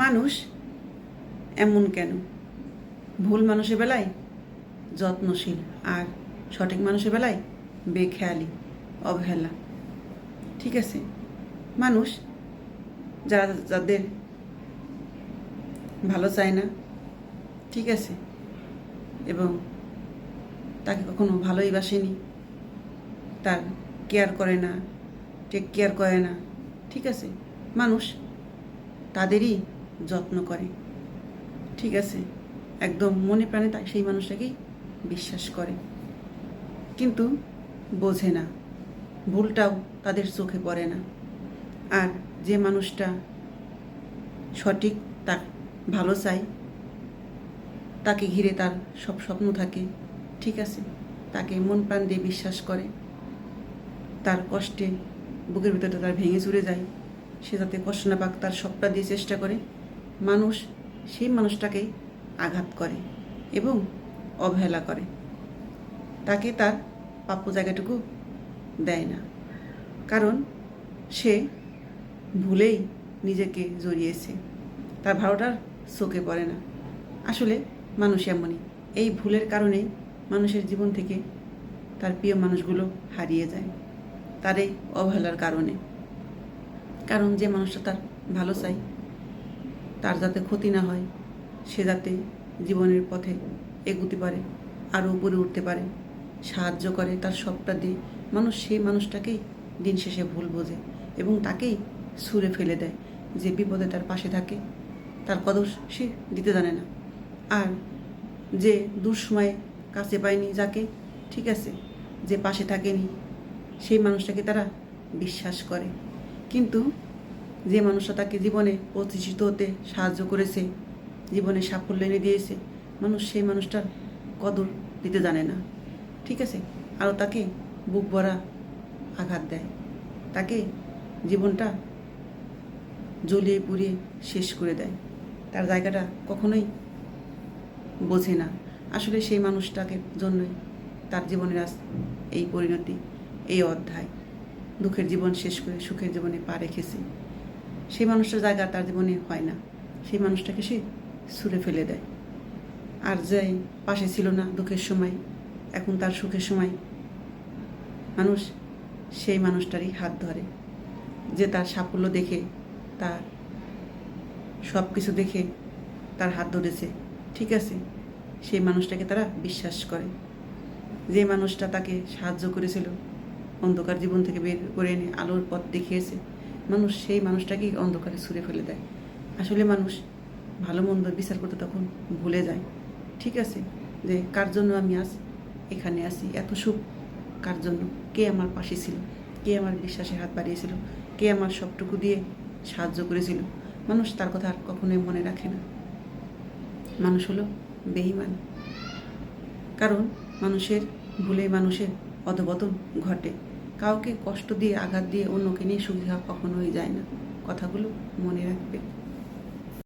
মানুষ এমন কেন? ভুল মানুষের বেলায় যত্নশীল, আর সঠিক মানুষের বেলায় বেখেয়ালি, অবহেলা। ঠিক আছে, মানুষ যাদের ভালো চায় না, ঠিক আছে, এবং তাকে কখনো ভালোই বাসেনি, তার কেয়ার করে না, টেক কেয়ার করে না, ঠিক আছে, মানুষ তাদেরই যত্ন করে। ঠিক আছে, একদম মনে প্রাণে সেই মানুষটাকেই বিশ্বাস করে, কিন্তু বোঝে না, ভুলটাও তাদের চোখে পড়ে না। আর যে মানুষটা সঠিক, তার ভালো চায়, তাকে ঘিরে তার সব স্বপ্ন থাকে, ঠিক আছে, তাকে মন প্রাণ দিয়ে বিশ্বাস করে, তার কষ্টে বুকের ভিতরটা তার ভেঙে চুরে যায়, সে যাতে কষ্ট না পাক তার সবটা দিয়ে চেষ্টা করে, মানুষ সেই মানুষটাকেই আঘাত করে এবং অবহেলা করে, তাকে তার প্রাপ্য জায়গাটুকু দেয় না, কারণ সে ভুলেই নিজেকে জড়িয়েছে, তার ভালোটার চোখে পড়ে না। আসলে মানুষ এমনই, এই ভুলের কারণেই মানুষের জীবন থেকে তার প্রিয় মানুষগুলো হারিয়ে যায়, তার এই অবহেলার কারণে। কারণ যে মানুষটা তার ভালো চায়, তার যাতে ক্ষতি না হয়, সে যাতে জীবনের পথে এগুতে পারে, আরও উপরে উঠতে পারে, সাহায্য করে তার সবটা দিয়ে, মানুষ সেই মানুষটাকেই দিন শেষে ভুল বোঝে এবং তাকেই ছুঁড়ে ফেলে দেয়। যে বিপদে তার পাশে থাকে, তার কদর সে দিতে জানে না। আর যে দুঃসময়ে কাছে পায়নি যাকে, ঠিক আছে, যে পাশে থাকেনি, সেই মানুষটাকে তারা বিশ্বাস করে। কিন্তু যে মানুষটা তাকে জীবনে প্রতিষ্ঠিত হতে সাহায্য করেছে, জীবনে সাফল্য এনে দিয়েছে, মানুষ সেই মানুষটার কদর দিতে জানে না, ঠিক আছে, আরও তাকে বুক ভরা আঘাত দেয়, তাকে জীবনটা জ্বলিয়ে পুড়িয়ে শেষ করে দেয়, তার জায়গাটা কখনোই বোঝে না। আসলে সেই মানুষটাকে জন্যই তার জীবনের আজ এই পরিণতি, এই অধ্যায়, দুঃখের জীবন শেষ করে সুখের জীবনে পা রেখেছে। সেই মানুষটার জায়গা তার জীবনে হয় না, সেই মানুষটাকে সে ছুঁড়ে ফেলে দেয়। আর যে পাশে ছিল না দুঃখের সময়, এখন তার সুখের সময়, মানুষ সেই মানুষটারই হাত ধরে, যে তার সাফল্য দেখে, তার সব কিছু দেখে তার হাত ধরেছে, ঠিক আছে, সেই মানুষটাকে তারা বিশ্বাস করে। যে মানুষটা তাকে সাহায্য করেছিল, অন্ধকার জীবন থেকে বের করে এনে আলোর পথ দেখিয়েছে, মানুষ সেই মানুষটাকেই অন্ধকারে ছুঁড়ে ফেলে দেয়। আসলে মানুষ ভালো মন্দ বিচার করতে তখন ভুলে যায়, ঠিক আছে, যে কার জন্য আমি আজ এখানে আসি, এত সুখ কার জন্য, কে আমার পাশে ছিল, কে আমার বিশ্বাসে হাত বাড়িয়েছিল, কে আমার সবটুকু দিয়ে সাহায্য করেছিল। মানুষ তার কথা আর কখনোই মনে রাখে না। মানুষ হলো বেঈমান, কারণ মানুষের ভুলে মানুষের অধঃপতন ঘটে। কাউকে কষ্ট দিয়ে, আঘাত দিয়ে অন্যকে নিয়ে সুখী হওয়া কখনোই যায় না। কথাগুলো মনে রাখবে।